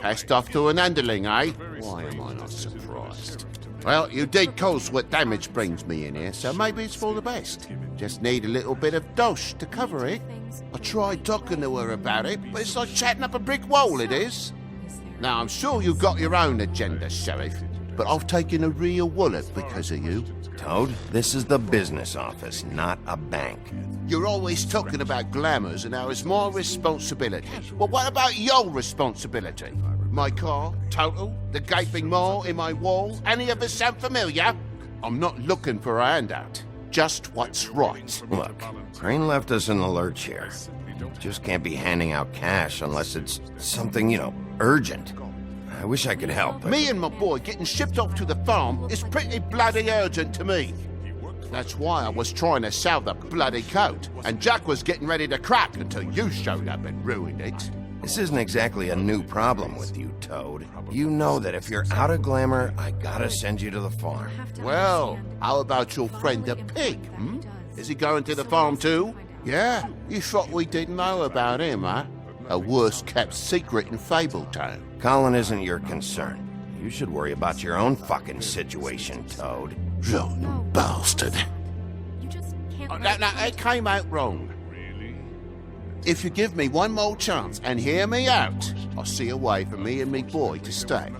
Passed off to an underling, eh? Why am I not surprised? Well, you did cause what damage brings me in here, so maybe it's for the best. Just need a little bit of dosh to cover it. I tried talking to her about it, but it's like chatting up a brick wall, it is. Now, I'm sure you've got your own agenda, Sheriff, but I've taken a real wallet because of you. Toad, this is the business office, not a bank. You're always talking about glamours and how it's my responsibility. Well, what about your responsibility? My car, total, the gaping maw in my wall, any of it sound familiar? I'm not looking for a handout, just what's right. Look, Crane left us in the lurch here. Just can't be handing out cash unless it's something, urgent. I wish I could help, but... Me and my boy getting shipped off to the farm is pretty bloody urgent to me. That's why I was trying to sell the bloody coat, and Jack was getting ready to crack until you showed up and ruined it. This isn't exactly a new problem with you, Toad. You know that if you're out of glamour, I gotta send you to the farm. Well, how about your friend the pig, Is he going to the farm too? Yeah, you thought we didn't know about him, huh? A worst-kept secret in Fabletown. Colin isn't your concern. You should worry about your own fucking situation, Toad. Rotten bastard. No, it came out wrong. If you give me one more chance and hear me out, I'll see a way for me and me boy to stay.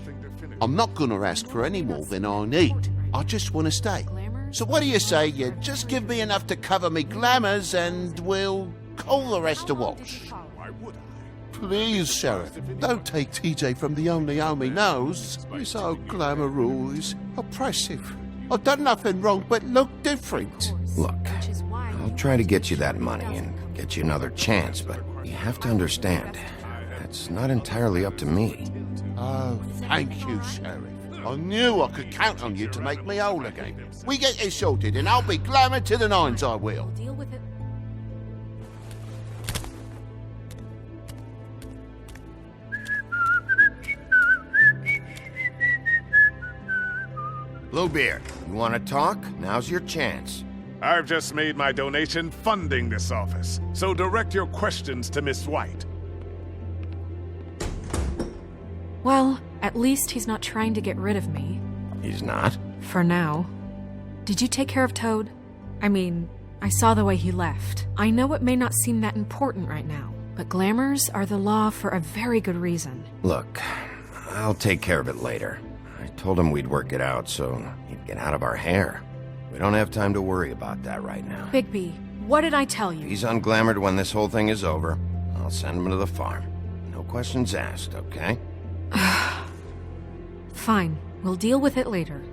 I'm not gonna ask for any more than I need. I just want to stay. So what do you say you just give me enough to cover me glamours and we'll call the rest a wash? Please, Sheriff, don't take TJ from the only home he knows. He's so glamorous, oppressive. I've done nothing wrong but look different. Look, I'll try to get you that money and get you another chance, but you have to understand, it's not entirely up to me. Oh, thank you, Sheriff. I knew I could count on you to make me whole again. We get this sorted and I'll be glamour to the nines, I will. Deal with it. Bluebeard, you want to talk? Now's your chance. I've just made my donation funding this office, so direct your questions to Miss White. Well, at least he's not trying to get rid of me. He's not? For now. Did you take care of Toad? I mean, I saw the way he left. I know it may not seem that important right now, but glamours are the law for a very good reason. Look, I'll take care of it later. I told him we'd work it out so he'd get out of our hair. We don't have time to worry about that right now. Bigby, what did I tell you? He's unglamored when this whole thing is over. I'll send him to the farm. No questions asked, okay? Fine, we'll deal with it later.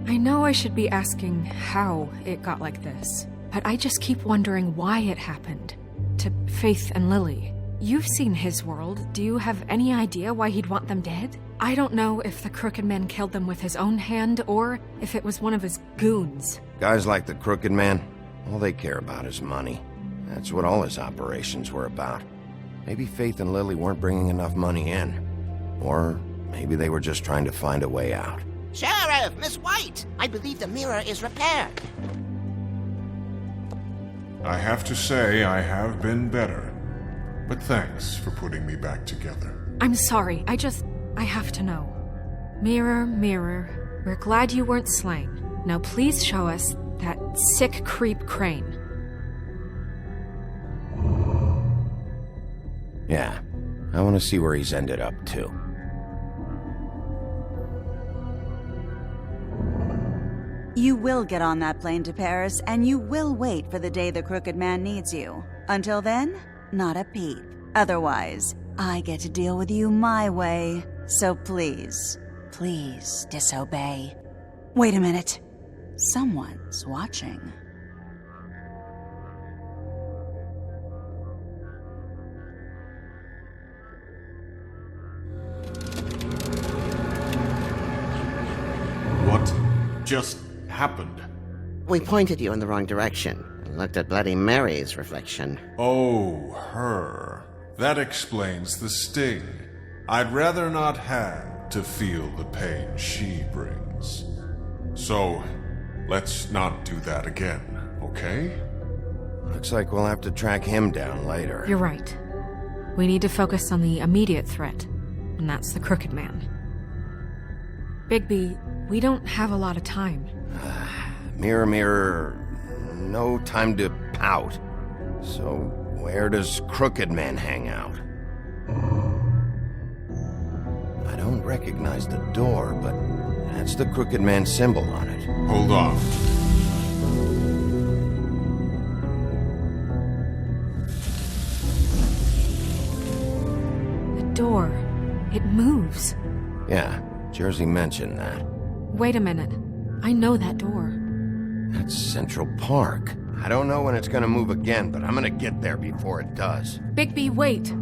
I know I should be asking how it got like this, but I just keep wondering why it happened. To Faith and Lily. You've seen his world. Do you have any idea why he'd want them dead? I don't know if the Crooked Man killed them with his own hand or if it was one of his goons. Guys like the Crooked Man, all they care about is money. That's what all his operations were about. Maybe Faith and Lily weren't bringing enough money in. Or maybe they were just trying to find a way out. Sheriff, Miss White, I believe the mirror is repaired. I have to say I have been better. But thanks for putting me back together. I'm sorry, I have to know. Mirror, mirror, we're glad you weren't slain. Now please show us that sick creep Crane. Yeah, I want to see where he's ended up, too. You will get on that plane to Paris, and you will wait for the day the Crooked Man needs you. Until then, not a peep. Otherwise, I get to deal with you my way. So please, please disobey. Wait a minute. Someone's watching. What just happened? We pointed you in the wrong direction and looked at Bloody Mary's reflection. Oh, her. That explains the sting. I'd rather not have to feel the pain she brings. So, let's not do that again, okay? Looks like we'll have to track him down later. You're right. We need to focus on the immediate threat. and that's the Crooked Man. Bigby, we don't have a lot of time. Mirror, mirror, no time to pout. So, where does Crooked Man hang out? I don't recognize the door, but that's the Crooked Man symbol on it. Hold on. The door, it moves. Yeah, Jersey mentioned that. Wait a minute. I know that door. That's Central Park. I don't know when it's gonna move again, but I'm gonna get there before it does. Bigby, wait!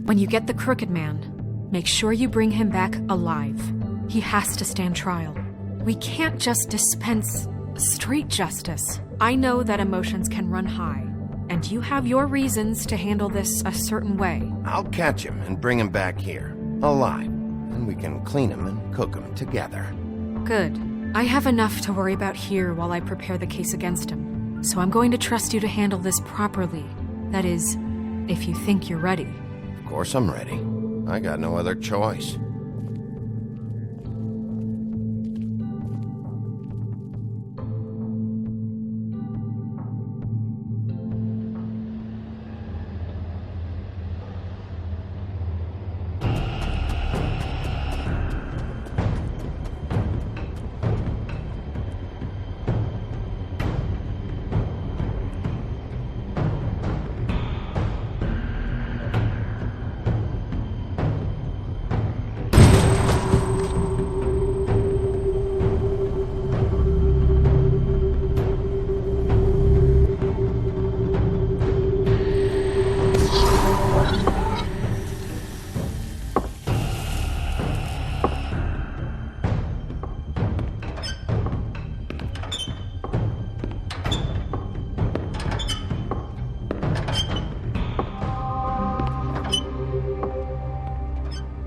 When you get the Crooked Man, make sure you bring him back alive. He has to stand trial. We can't just dispense street justice. I know that emotions can run high, and you have your reasons to handle this a certain way. I'll catch him and bring him back here, alive. And we can clean him and cook him together. Good. I have enough to worry about here while I prepare the case against him. So I'm going to trust you to handle this properly. That is, if you think you're ready. Of course I'm ready. I got no other choice.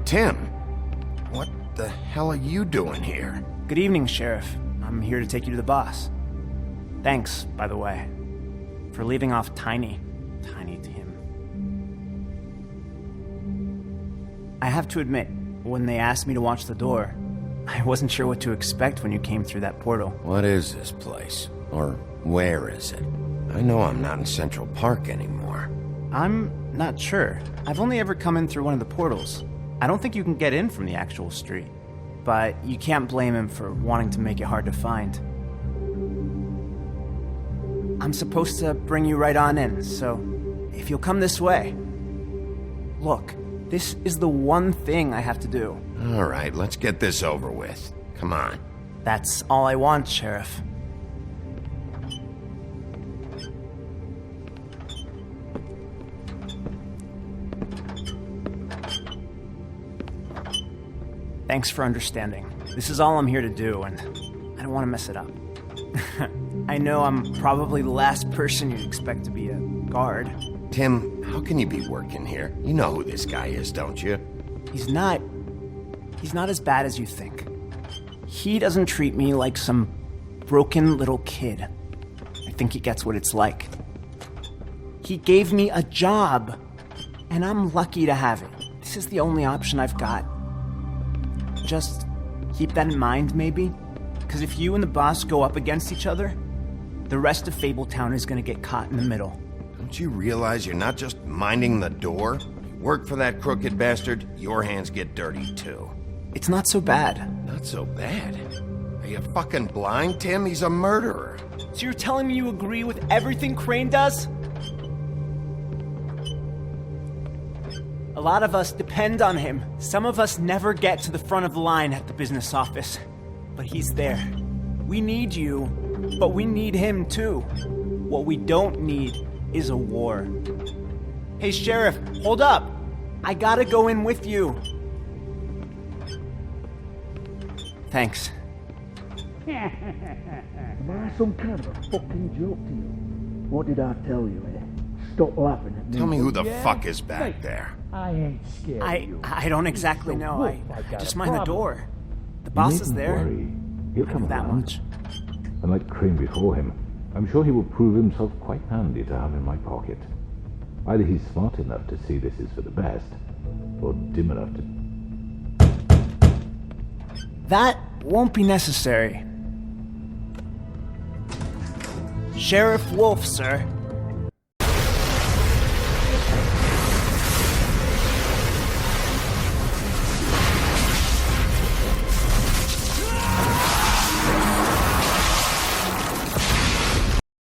Tim, what the hell are you doing here? Good evening, Sheriff. I'm here to take you to the boss. Thanks, by the way, for leaving off Tiny Tim. I have to admit, when they asked me to watch the door, I wasn't sure what to expect when you came through that portal. What is this place? Or where is it? I know I'm not in Central Park anymore. I'm not sure. I've only ever come in through one of the portals. I don't think you can get in from the actual street. But you can't blame him for wanting to make it hard to find. I'm supposed to bring you right on in, so if you'll come this way. Look, this is the one thing I have to do. All right, let's get this over with. Come on. That's all I want, Sheriff. Thanks for understanding. This is all I'm here to do, and I don't want to mess it up. I know I'm probably the last person you'd expect to be a guard. Tim, how can you be working here? You know who this guy is, don't you? He's not as bad as you think. He doesn't treat me like some broken little kid. I think he gets what it's like. He gave me a job, and I'm lucky to have it. This is the only option I've got. Just keep that in mind, maybe? Because if you and the boss go up against each other, the rest of Fabletown is going to get caught in the middle. Don't you realize you're not just minding the door? You work for that crooked bastard, your hands get dirty too. It's not so bad. Not so bad? Are you fucking blind, Tim? He's a murderer. So you're telling me you agree with everything Crane does? A lot of us depend on him. Some of us never get to the front of the line at the business office. But he's there. We need you, but we need him too. What we don't need is a war. Hey, Sheriff, hold up. I gotta go in with you. Thanks. Am I some kind of a fucking joke to you? What did I tell you, eh? Stop laughing at me. Tell me who the fuck is back there. I ain't scared of you. I don't exactly know. I just mind the door. The boss is there. Worry. He'll come that around. much. Unlike Crane before him, I'm sure he will prove himself quite handy to have in my pocket. Either he's smart enough to see this is for the best, or dim enough to That won't be necessary. Sheriff Wolf, sir.